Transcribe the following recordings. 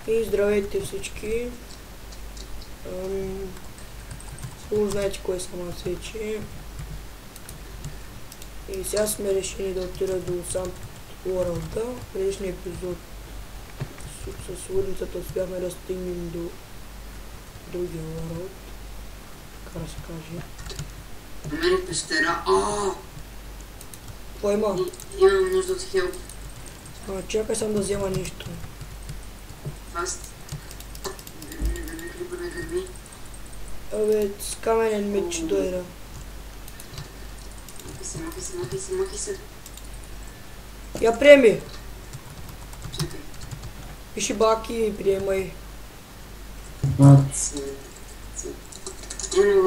И здравейте всички. Сигурно знаете кой съм аз вече. И сега сме решени да отида до Сан Уорлда. В предишния епизод с лудницата успяхме да стигнем до другия Уорлд. Така да се каже. Намерих пещера. Какво има? Имам нужда от хелп. Чакай съм да взема нещо. Фаст. Не гърми. Абе, с каменен меч дойда. Махи се. Я приеми! Чакай. Пиши баки и приемай. Не мога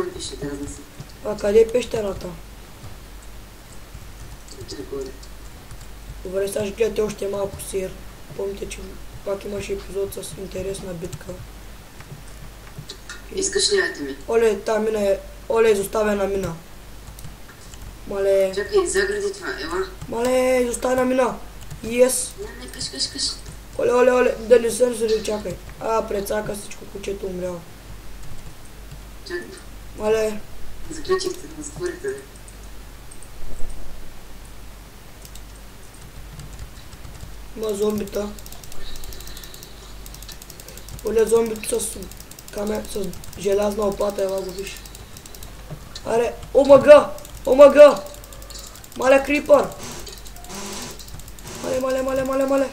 да пише, да се. А къде е пещерата? Горе. Добре, сега ще гледате още малко сир. Помните, че пак имаше епизод с интересна битка. Искаш ли ето ми? Оле, та мина е... Оле, изоставена мина. Мале... Чакай, загради това, ела. Мале, изоставена мина. Yes. Не, каш. Оле, да не се разреди, чакай. Прецака всичко, кучето умряло. Чакай. Мале... Заключихте, затворите. Има зомбита. Оле, зомбито с желязна опата, ела го виж. Аре, омага! Мале, крипър! Мале!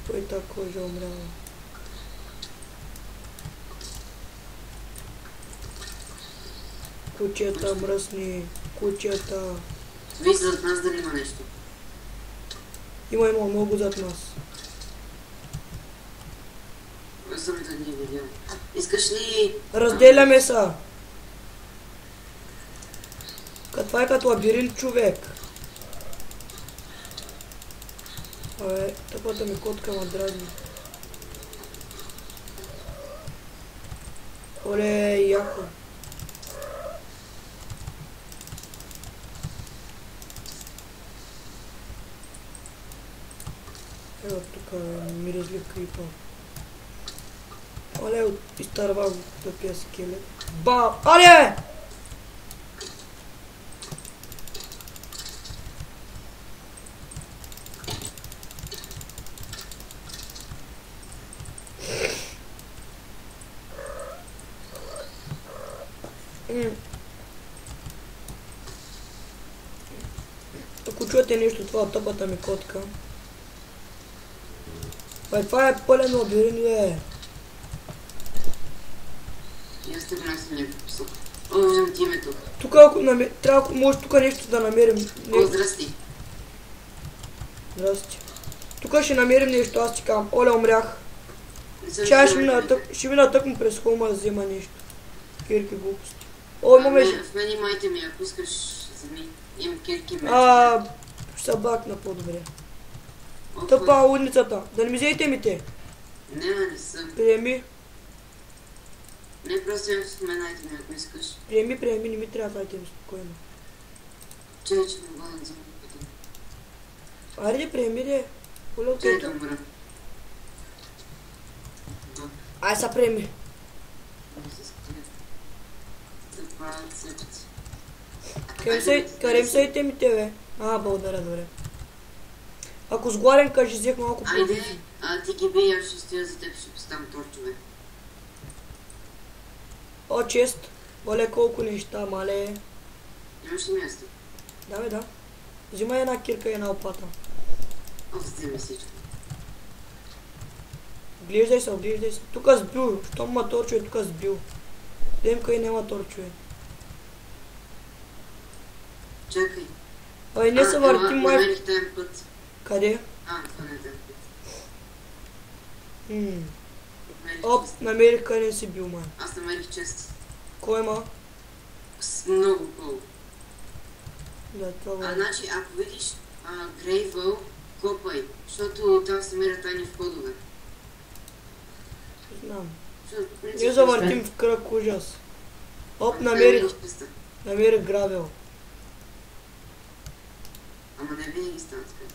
Кой такой же умрял? Кучета мръсни, кучета. Виж зад нас дали има нещо. Има много зад нас. Аз съм да не видял. Искаш ли... Разделяме са. Това е като лабиринт, човек. Абе, тъпата ми котка ма дразни. Оле, яко. Ева тук миризлив крипа. Оле, изтърва тъпия скелет. Але! Ако чуете нещо, това от тъпата ми котка. Това е пълен лабиринт, бе. И аз те внасям някакво посока. Виждам ти името. Тук трябва, може тук нещо да намерим. Здрасти. Здрасти. Тук ще намерим нещо, аз ти казвам. Оле, умрях. Ще мина тъкмо през холма да взема нещо. Кирки глупости. Имаме... В мен имайте ми, ако искаш вземи. Имам кирки меч. Ще се бакна по-добре. Тъпа лудницата. Да не ми взеете ми те. Не съм. Приеми. Не, просто имам с мен айтеми, ако искаш. Приеми, не ми трябва айтеми, спокойно. Че не мога да взема потом. Айде, приеми, де. Оле, от Чакай, умра. Ай, са приеми. Къде са айтемите, бе? Благодаря, добре. Ако сгладен, кажи, взех малко по-добре. Айде, ти ги бей, аз ще стоя за теб, ще поставям торчове. Чест. Оле, колко неща, мале. Имаш ли място? Да, бе, да. Взимай една кирка и една опата. Вземи всичко. Оглеждай се. Тук сбил. Щом има торчове, тук сбил. Дем къде няма торчове. Чакай. Не се въртим, май... Намерих този път. Къде? Това не е този път. Намерих къде не си бил, май. Аз намерих чест. Кой има? С много пол. Да, това значи, ако видиш Грейвъл, копай, защото там се мерят тайни входове. Знам. Не завъртим в кръг, ужас. Намерих гравел. Ама не винаги става така.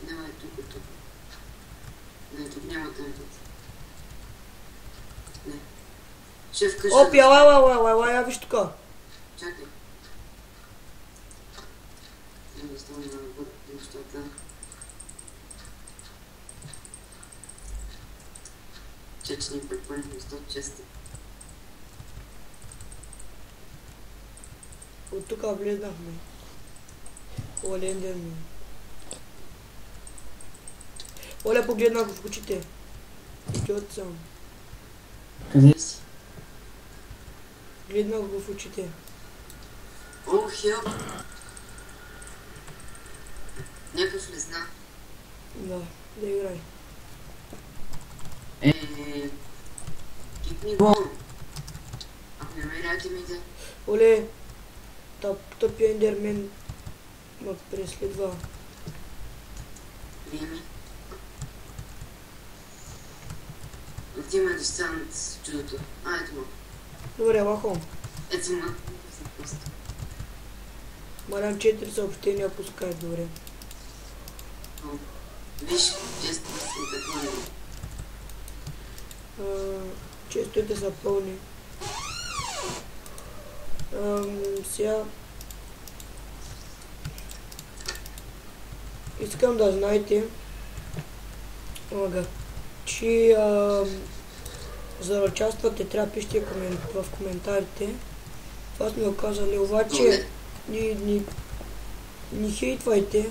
Няма е тук. Не, тук няма тъмтът. Не. Шеф, къща. Оп, ела, я виж тука. Чакай. Не става на бъдат нещата. Че ни препълнихме 100 честа. От тука влезнахме. Оле, ендермен. Оле, погледнах в очите. Идиот съм. Къде си? Гледнах в очите. О, хелп! Някакъв лезна. Да играй. Кипни го! Ако не ме рятимите. Оле, тъпия ендермен ме преследва. Приеми. Отиваме да станат чудото. Ето му. Добре, лахом. Ето му. Марам 4 съобщения пускай, добре. Виж, често съм те пълни. Честите са пълни. Сега... Искам да знаете, че за да участвате трябва да пишете в коментарите. Това сме го казали, обаче ни хейтвайте,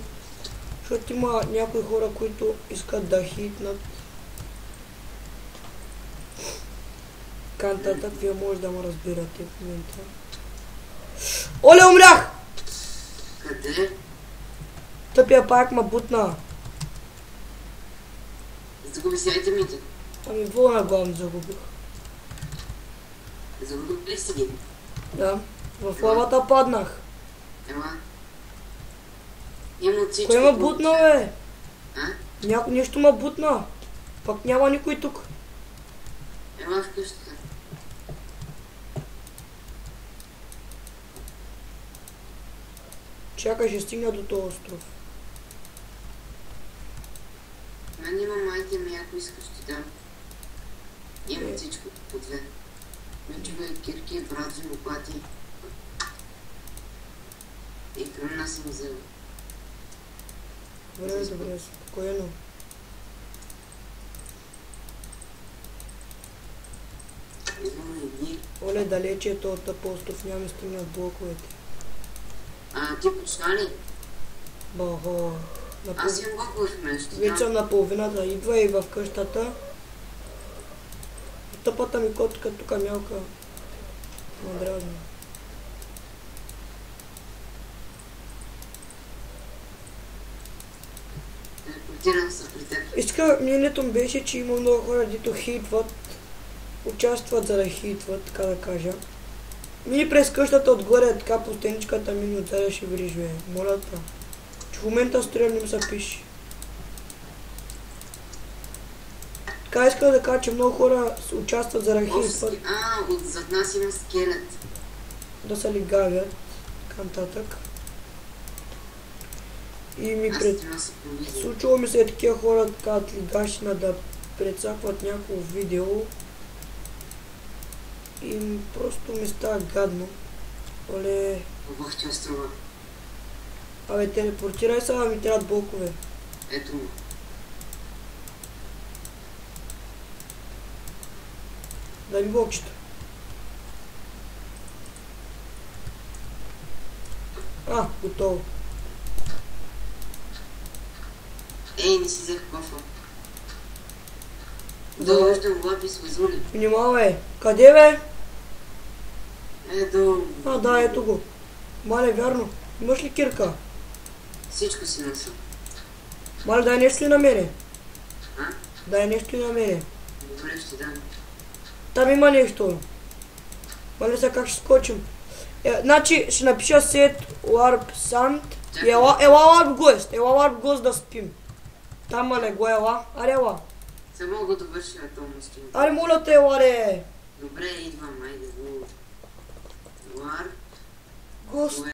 защото има някои хора, които искат да хейтнат. Кантата, вие може да ме разбирате в момента. Оле, умрях! Къде? Тъпия пак ма бутна. Загуби си айтемите. Ами вълна главно загубих. Загуби ли си ги? Да. В лавата паднах. Ела. Има от всичко. Кой ма бутна, бе? А? Нещо ма бутна. Пак няма никой тук. Ела в къщата. Чакай, ще стигна до този остров. Мен имам айтеми, ако искаш ти дам. Има всичко по две. Мечове, кирки, брадви, лопати. И храна съм взела. Добре, спокойно. Имаме и дни. Оле, далече е този тъп остров, няма да стигнат блоковете. Ти почна ли? Бахо. Аз имам блокове в мен, ще Вече съм наполовината, идва и в къщата. Тъпата ми котка тук мялка. Надразна. Телепортирам се при теб. Мнението ми беше, че има много хора, дето хейтват. Участват за да хейтват, така да кажа. Мини през къщата отгоре, така по стеничката мини отзаде ще видиш, бе. Моля те. Че в момента строя не ми се пише. Така иска да кажа, че много хора участват за да хейтват. Зад нас има скелет. Да се лигавят. Така нататък. И ми случило ми се такива хора, така лигашина да прецакват някакво видео. И просто ми става гадно. Оле... Бах ти острова. Абе, телепортирай сега, ми трябват блокове. Ето му. Дай ми блокчета. Готово. Не си взех кофа. Долу виждам лапис лазули. Внимавай. Къде, бе? Ето. Да, ето го. Мале, вярно. Имаш ли кирка? Всичко си нося. Мале, дай нещо и на мене. А? Дай нещо и на мене. Добре, ще дам. Там има нещо. Мале, сега как ще скочим? Значи, ще напиша set warp sand. Ела warp ghost да спим. Там, мале, го ела. Аре, ела. Само го довърши това мъжки. Аре, моля те, ела, ре. Добре, идвам, айде. Warp Ghost.